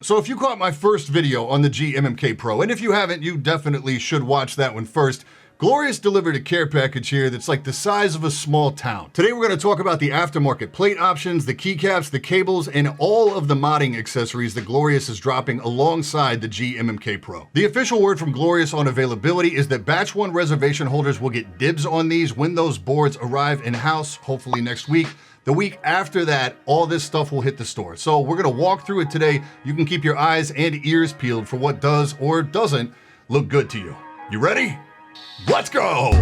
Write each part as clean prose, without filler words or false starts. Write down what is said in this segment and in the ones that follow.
So if you caught my first video on the GMMK Pro, and if you haven't, you definitely should watch that one first. Glorious delivered a care package here that's like the size of a small town. Today we're going to talk about the aftermarket plate options, the keycaps, the cables, and all of the modding accessories that Glorious is dropping alongside the GMMK Pro. The official word from Glorious on availability is that batch 1 reservation holders will get dibs on these when those boards arrive in-house, hopefully next week. The week after that, all this stuff will hit the store. So we're gonna walk through it today. You can keep your eyes and ears peeled for what does or doesn't look good to you. You ready? Let's go!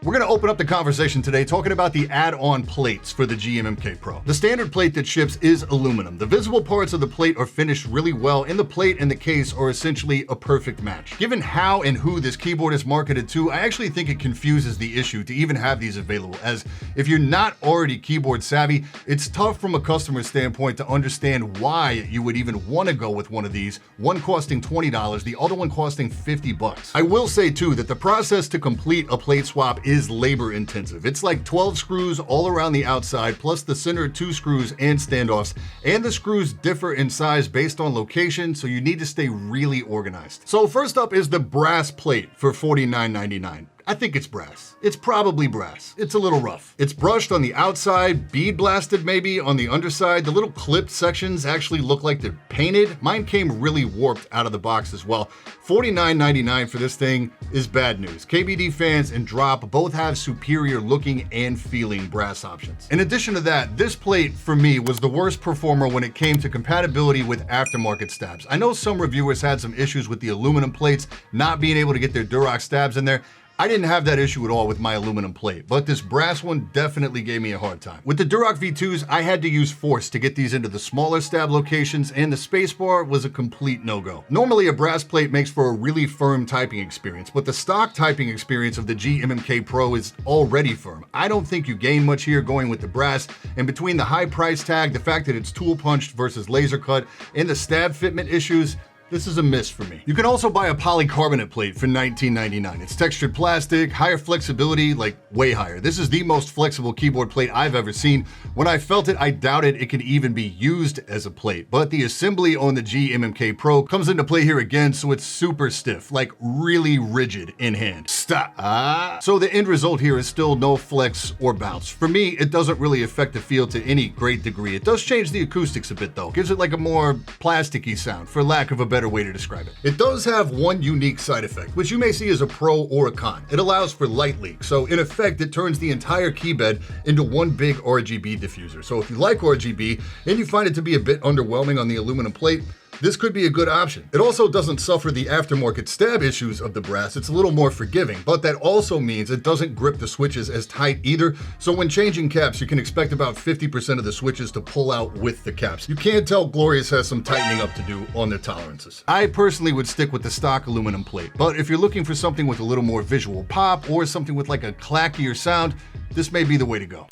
We're going to open up the conversation today talking about the add-on plates for the GMMK Pro. The standard plate that ships is aluminum. The visible parts of the plate are finished really well, and the plate and the case are essentially a perfect match. Given how and who this keyboard is marketed to, I actually think it confuses the issue to even have these available, as if you're not already keyboard savvy, it's tough from a customer standpoint to understand why you would even want to go with one of these, one costing $20, the other one costing $50. I will say too that the process to complete a plate swap is labor intensive. It's like 12 screws all around the outside, plus the center 2 screws and standoffs, and the screws differ in size based on location, so you need to stay really organized. So first up is the brass plate for $49.99. I think it's brass. It's probably brass. It's a little rough. It's brushed on the outside, bead blasted maybe on the underside. The little clipped sections actually look like they're painted. Mine came really warped out of the box as well. $49.99 for this thing is bad news. KBD fans and Drop both have superior looking and feeling brass options. In addition to that, this plate for me was the worst performer when it came to compatibility with aftermarket stabs. I know some reviewers had some issues with the aluminum plates not being able to get their Durock stabs in there. I didn't have that issue at all with my aluminum plate, but this brass one definitely gave me a hard time. With the Durock V2s, I had to use force to get these into the smaller stab locations, and the spacebar was a complete no-go. Normally, a brass plate makes for a really firm typing experience, but the stock typing experience of the GMMK Pro is already firm. I don't think you gain much here going with the brass, and between the high price tag, the fact that it's tool punched versus laser cut, and the stab fitment issues, this is a miss for me. You can also buy a polycarbonate plate for $19.99. It's textured plastic, higher flexibility, like way higher. This is the most flexible keyboard plate I've ever seen. When I felt it, I doubted it could even be used as a plate, but the assembly on the GMMK Pro comes into play here again, so it's super stiff, like really rigid in hand. Stop. So the end result here is still no flex or bounce. For me, it doesn't really affect the feel to any great degree. It does change the acoustics a bit though. Gives it like a more plasticky sound, for lack of a better way to describe it. It does have one unique side effect, which you may see as a pro or a con. It allows for light leak, so in effect it turns the entire key bed into one big RGB diffuser. So if you like RGB and you find it to be a bit underwhelming on the aluminum plate, this could be a good option. It also doesn't suffer the aftermarket stab issues of the brass. It's a little more forgiving, but that also means it doesn't grip the switches as tight either. So when changing caps, you can expect about 50% of the switches to pull out with the caps. You can't tell Glorious has some tightening up to do on their tolerances. I personally would stick with the stock aluminum plate, but if you're looking for something with a little more visual pop or something with like a clackier sound, this may be the way to go.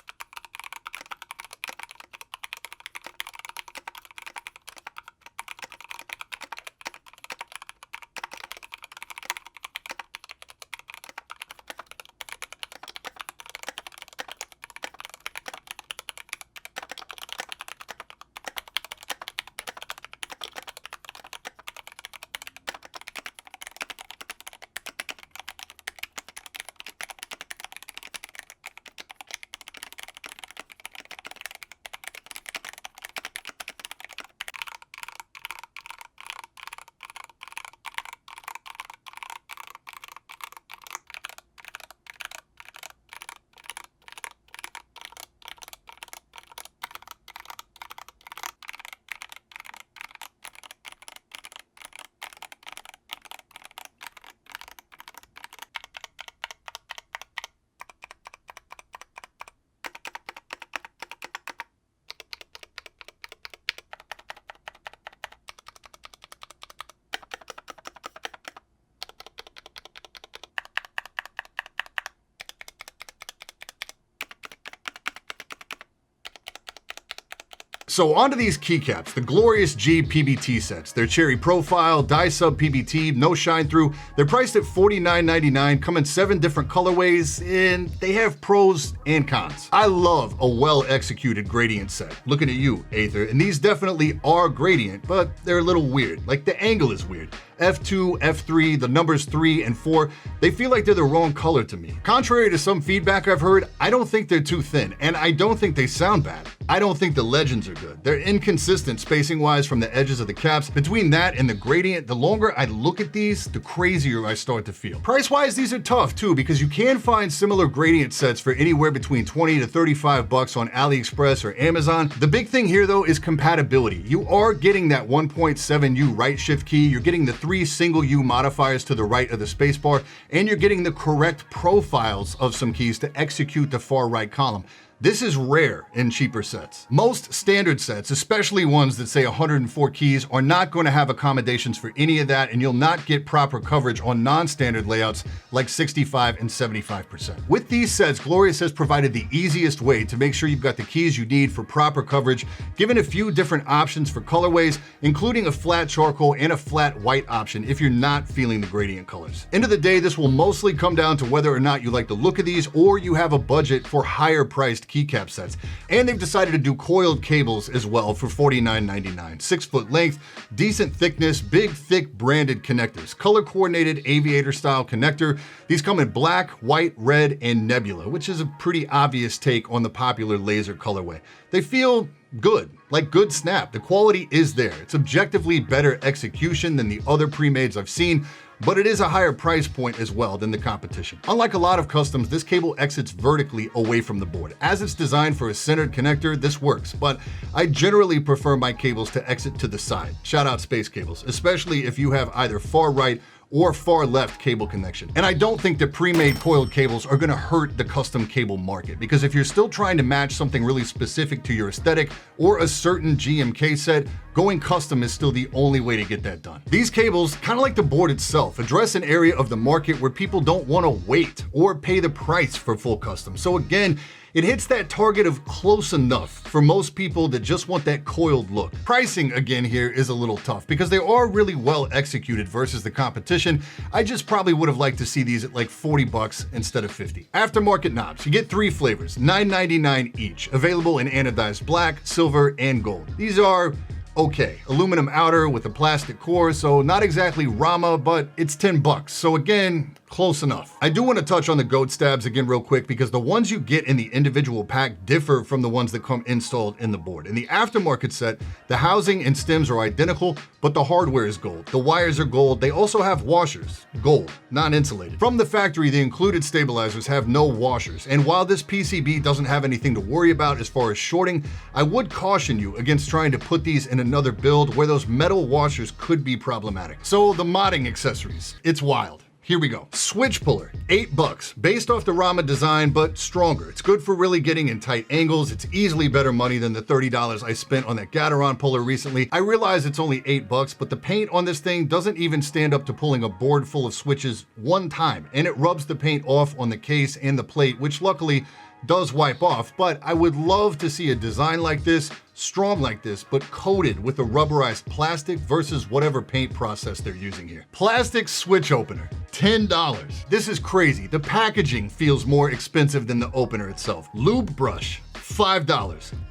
So onto these keycaps, the Glorious GPBT sets. They're cherry profile, dye sub PBT, no shine through. They're priced at $49.99, come in 7 different colorways, and they have pros and cons. I love a well-executed gradient set. Looking at you, Aether, and these definitely are gradient, but they're a little weird. Like the angle is weird. F2, F3, the numbers 3 and 4, they feel like they're the wrong color to me. Contrary to some feedback I've heard, I don't think they're too thin, and I don't think they sound bad. I don't think the legends are good. They're inconsistent spacing-wise from the edges of the caps. Between that and the gradient, the longer I look at these, the crazier I start to feel. Price-wise, these are tough too, because you can find similar gradient sets for anywhere between 20 to 35 bucks on AliExpress or Amazon. The big thing here though is compatibility. You are getting that 1.7U right shift key, you're getting the 3 single U modifiers to the right of the spacebar, and you're getting the correct profiles of some keys to execute the far right column. This is rare in cheaper sets. Most standard sets, especially ones that say 104 keys, are not going to have accommodations for any of that, and you'll not get proper coverage on non-standard layouts like 65 and 75%. With these sets, Glorious has provided the easiest way to make sure you've got the keys you need for proper coverage, given a few different options for colorways, including a flat charcoal and a flat white option if you're not feeling the gradient colors. End of the day, this will mostly come down to whether or not you like the look of these or you have a budget for higher priced keycap sets. And they've decided to do coiled cables as well for $49.99. 6 foot length, decent thickness, big thick branded connectors, color coordinated aviator style connector. These come in black, white, red, and nebula, which is a pretty obvious take on the popular laser colorway. They feel good, like good snap. The quality is there. It's objectively better execution than the other pre-mades I've seen, but it is a higher price point as well than the competition. Unlike a lot of customs, this cable exits vertically away from the board. As it's designed for a centered connector, this works, but I generally prefer my cables to exit to the side. Shout out Space Cables, especially if you have either far right or far left cable connection. And I don't think that pre-made coiled cables are gonna hurt the custom cable market, because if you're still trying to match something really specific to your aesthetic or a certain GMK set, going custom is still the only way to get that done. These cables, kind of like the board itself, address an area of the market where people don't want to wait or pay the price for full custom. So again, it hits that target of close enough for most people that just want that coiled look. Pricing again here is a little tough because they are really well executed versus the competition. I just probably would have liked to see these at like 40 bucks instead of 50. Aftermarket knobs, you get 3 flavors, $9.99 each, available in anodized black, silver, and gold. These are okay. Aluminum outer with a plastic core, so not exactly Rama, but it's 10 bucks. So again, close enough. I do want to touch on the goat stabs again real quick, because the ones you get in the individual pack differ from the ones that come installed in the board. In the aftermarket set, the housing and stems are identical, but the hardware is gold. The wires are gold. They also have washers, gold, non-insulated. From the factory, the included stabilizers have no washers. And while this PCB doesn't have anything to worry about as far as shorting, I would caution you against trying to put these in another build where those metal washers could be problematic. So the modding accessories, it's wild. Here we go. Switch puller, 8 bucks, based off the Rama design, but stronger. It's good for really getting in tight angles. It's easily better money than the $30 I spent on that Gateron puller recently. I realize it's only 8 bucks, but the paint on this thing doesn't even stand up to pulling a board full of switches one time, and it rubs the paint off on the case and the plate, which luckily does wipe off. But I would love to see a design like this, strong like this, but coated with a rubberized plastic versus whatever paint process they're using here. Plastic switch opener, $10. This is crazy. The packaging feels more expensive than the opener itself. Lube brush, $5.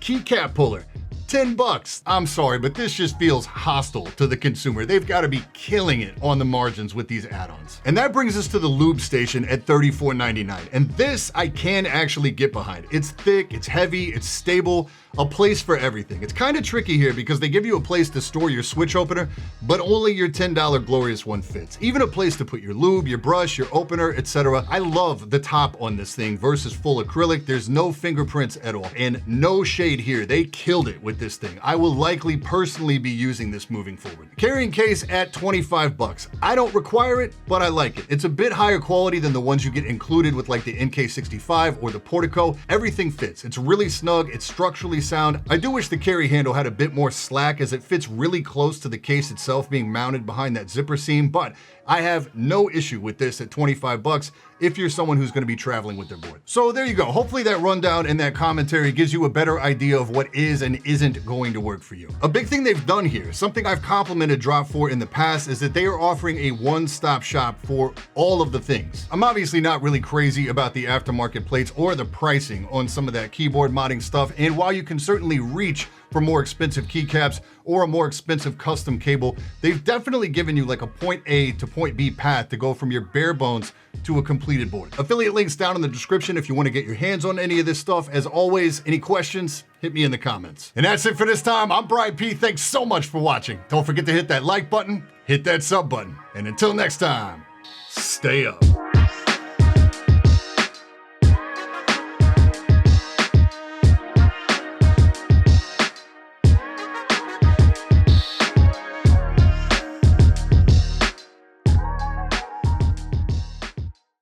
Keycap puller, 10 bucks. I'm sorry, but this just feels hostile to the consumer. They've got to be killing it on the margins with these add-ons. And that brings us to the Lube Station at $34.99. And this I can actually get behind. It's thick, it's heavy, it's stable, a place for everything. It's kind of tricky here because they give you a place to store your switch opener, but only your $10 Glorious one fits. Even a place to put your lube, your brush, your opener, etc. I love the top on this thing versus full acrylic. There's no fingerprints at all, and no shade here. They killed it with this thing. I will likely personally be using this moving forward. Carrying case at 25 bucks. I don't require it, but I like it. It's a bit higher quality than the ones you get included with like the NK65 or the Portico. Everything fits. It's really snug. It's structurally sound. I do wish the carry handle had a bit more slack, as it fits really close to the case itself being mounted behind that zipper seam, but I have no issue with this at 25 bucks if you're someone who's going to be traveling with their board. So there you go. Hopefully that rundown and that commentary gives you a better idea of what is and isn't going to work for you. A big thing they've done here, something I've complimented Drop for in the past, is that they are offering a one-stop shop for all of the things. I'm obviously not really crazy about the aftermarket plates or the pricing on some of that keyboard modding stuff, and while you can certainly reach for more expensive keycaps or a more expensive custom cable, they've definitely given you like a point A to point B path to go from your bare bones to a completed board. Affiliate links down in the description if you want to get your hands on any of this stuff. As always, any questions, hit me in the comments. And that's it for this time. I'm Brian P. Thanks so much for watching. Don't forget to hit that like button, hit that sub button, and until next time, stay up.